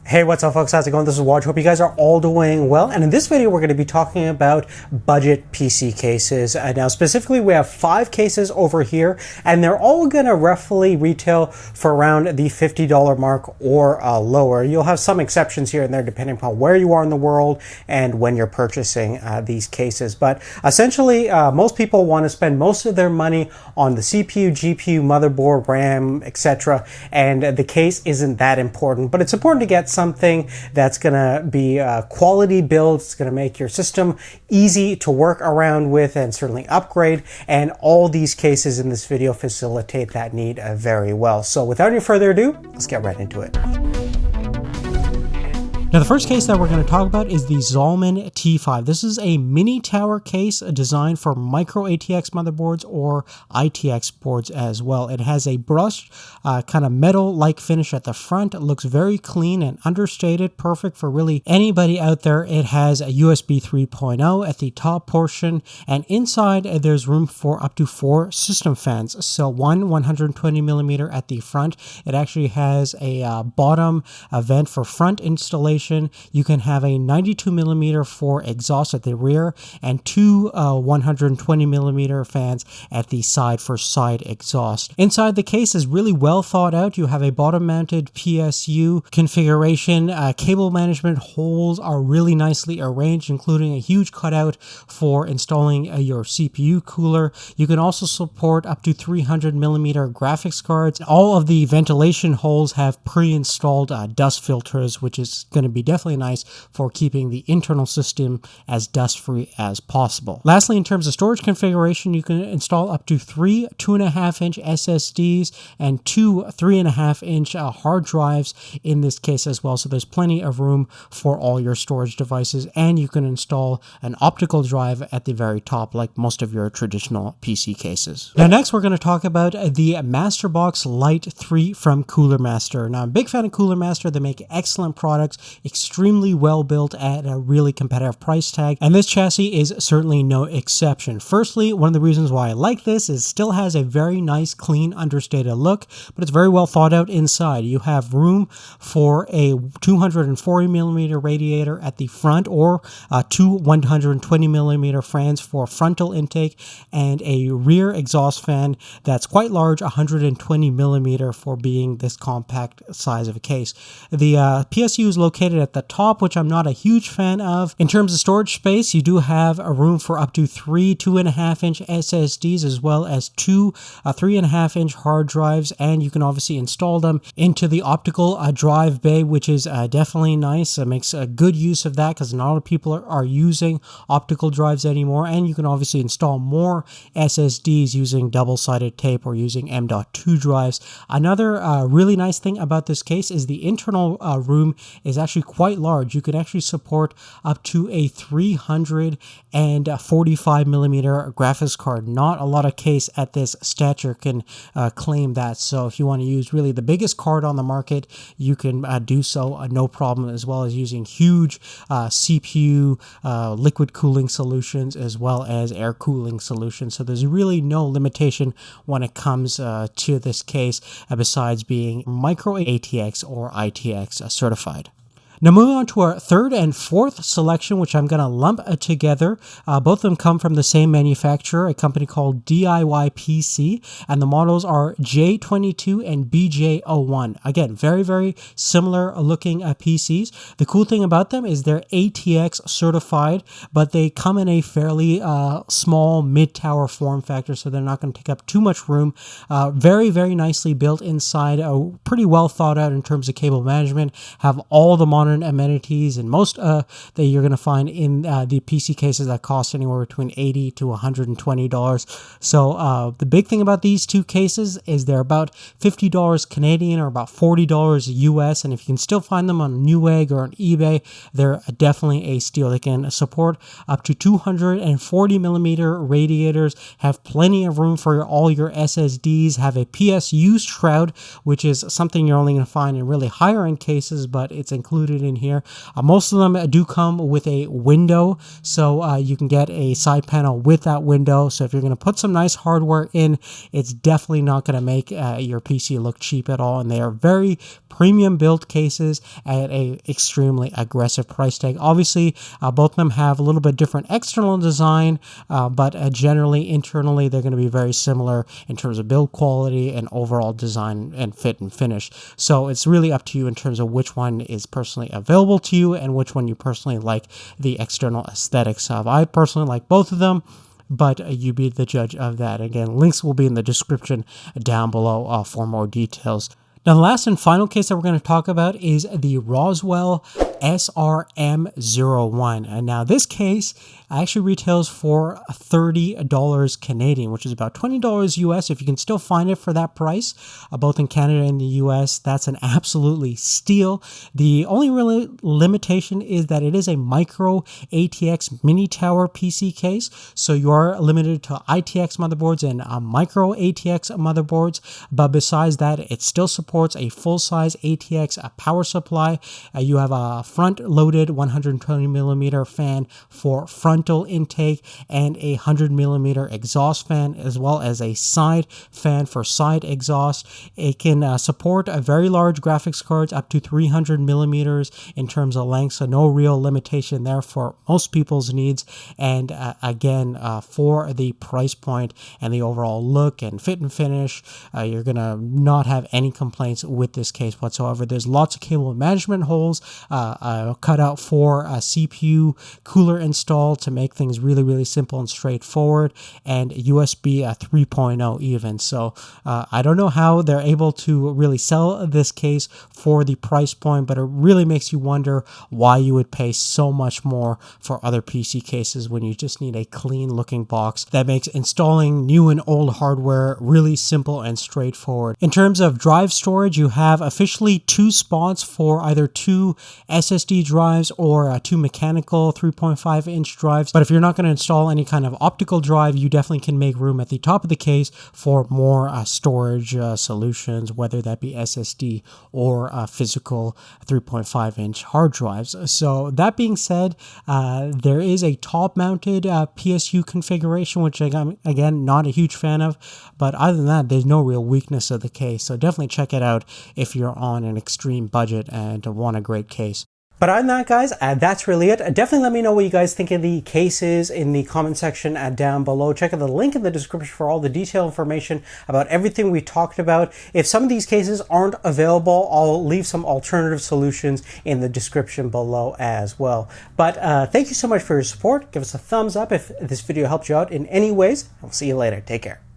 Hey, what's up folks, how's it going? This is Waj. Hope you guys are all doing well. And in this video, we're going to be talking about budget PC cases. Now, specifically, we have 5 cases over here, and they're all going to roughly retail for around the $50 mark or lower. You'll have some exceptions here and there depending upon where you are in the world and when you're purchasing these cases. But essentially, most people want to spend most of their money on the CPU, GPU, motherboard, RAM, etc. And the case isn't that important, but it's important to get something that's going to be a quality build. It's going to make your system easy to work around with and certainly upgrade. And all these cases in this video facilitate that need very well. So without any further ado, let's get right into it. Now, the first case that we're going to talk about is the ZALMAN T5. This is a mini tower case designed for micro ATX motherboards or ITX boards as well. It has a brushed kind of metal-like finish at the front. It looks very clean and understated, perfect for really anybody out there. It has a USB 3.0 at the top portion, and inside there's room for up to 4 system fans. So one 120 millimeter at the front. It actually has a bottom vent for front installation. You can have a 92 millimeter for exhaust at the rear and 2 120 millimeter fans at the side for side exhaust. Inside the case is really well thought out. You have a bottom mounted PSU configuration. Cable management holes are really nicely arranged, including a huge cutout for installing your CPU cooler. You can also support up to 300 millimeter graphics cards. All of the ventilation holes have pre-installed dust filters, which is going to be definitely nice for keeping the internal system as dust-free as possible. Lastly, in terms of storage configuration, you can install up to 3 2.5-inch SSDs and 2 3.5-inch hard drives in this case as well. So there's plenty of room for all your storage devices, and you can install an optical drive at the very top like most of your traditional PC cases. Now next we're going to talk about the MasterBox Lite 3 from Cooler Master. Now I'm a big fan of Cooler Master. They make excellent products, extremely well built at a really competitive price tag, and this chassis is certainly no exception. Firstly, one of the reasons why I like this is it still has a very nice, clean, understated look, but it's very well thought out inside. You have room for a 240 millimeter radiator at the front, or 2 120 millimeter fans for frontal intake, and a rear exhaust fan that's quite large, 120 millimeter for being this compact size of a case. The PSU is located at the top, which I'm not a huge fan of. In terms of storage space, you do have a room for up to 3 2.5-inch SSDs as well as 2 3.5-inch hard drives, and you can obviously install them into the optical drive bay, which is definitely nice. It makes a good use of that because not a lot of people are using optical drives anymore, and you can obviously install more SSDs using double-sided tape or using M.2 drives. Another really nice thing about this case is the internal room is actually quite large. You can actually support up to a 345 millimeter graphics card. Not a lot of case at this stature can claim that. So if you want to use really the biggest card on the market, you can do so no problem, as well as using huge CPU liquid cooling solutions as well as air cooling solutions. So there's really no limitation when it comes to this case besides being micro ATX or ITX certified. Now moving on to our third and fourth selection, which I'm going to lump together. Both of them come from the same manufacturer, a company called DIYPC, and the models are J22 and BJ01. Again, very, very similar looking PCs. The cool thing about them is they're ATX certified, but they come in a fairly small mid-tower form factor, so they're not going to take up too much room. Very, very nicely built inside, pretty well thought out in terms of cable management, have all the modern amenities, and most that you're going to find in the PC cases that cost anywhere between $80 to $120. So the big thing about these two cases is they're about $50 Canadian or about $40 US, and if you can still find them on Newegg or on eBay, they're definitely a steal. They can support up to 240 millimeter radiators, have plenty of room for all your SSDs, have a PSU shroud, which is something you're only going to find in really higher end cases, but it's included included in here. Most of them do come with a window, so you can get a side panel with that window. So if you're going to put some nice hardware in, it's definitely not going to make your PC look cheap at all. And they are very premium built cases at a extremely aggressive price tag. Obviously, both of them have a little bit different external design, but generally internally they're going to be very similar in terms of build quality and overall design and fit and finish. So it's really up to you in terms of which one is personally available to you and which one you personally like the external aesthetics of. I personally like both of them, but you be the judge of that. Again, links will be in the description down below for more details. Now, the last and final case that we're going to talk about is the Roswell Sr M01. And now this case actually retails for $30 Canadian, which is about $20 US. If you can still find it for that price, both in Canada and the US, that's an absolutely steal. The only really limitation is that it is a micro ATX mini tower PC case. So you are limited to ITX motherboards and micro ATX motherboards. But besides that, it still supports a full-size ATX power supply. You have a front-loaded 120mm fan for frontal intake and a 100mm exhaust fan, as well as a side fan for side exhaust. It can support a very large graphics cards up to 300mm in terms of length, so no real limitation there for most people's needs. And again, for the price point and the overall look and fit and finish, you're gonna not have any complaints with this case whatsoever. There's lots of cable management holes cut out for a CPU cooler install to make things really simple and straightforward, and USB 3.0 even. So I don't know how they're able to really sell this case for the price point, but it really makes you wonder why you would pay so much more for other PC cases when you just need a clean looking box that makes installing new and old hardware really simple and straightforward. In terms of drive storage, you have officially 2 spots for either 2 SSD drives or 2 mechanical 3.5-inch drives. But if you're not going to install any kind of optical drive, you definitely can make room at the top of the case for more storage solutions, whether that be SSD or physical 3.5-inch hard drives. So that being said, there is a top-mounted PSU configuration, which I'm, again, not a huge fan of. But other than that, there's no real weakness of the case. So definitely check it out if you're on an extreme budget and want a great case. But other than that, guys, that's really it. Definitely let me know what you guys think of the cases in the comment section down below. Check out the link in the description for all the detailed information about everything we talked about. If some of these cases aren't available, I'll leave some alternative solutions in the description below as well. But thank you so much for your support. Give us a thumbs up if this video helped you out in any ways. I'll see you later. Take care.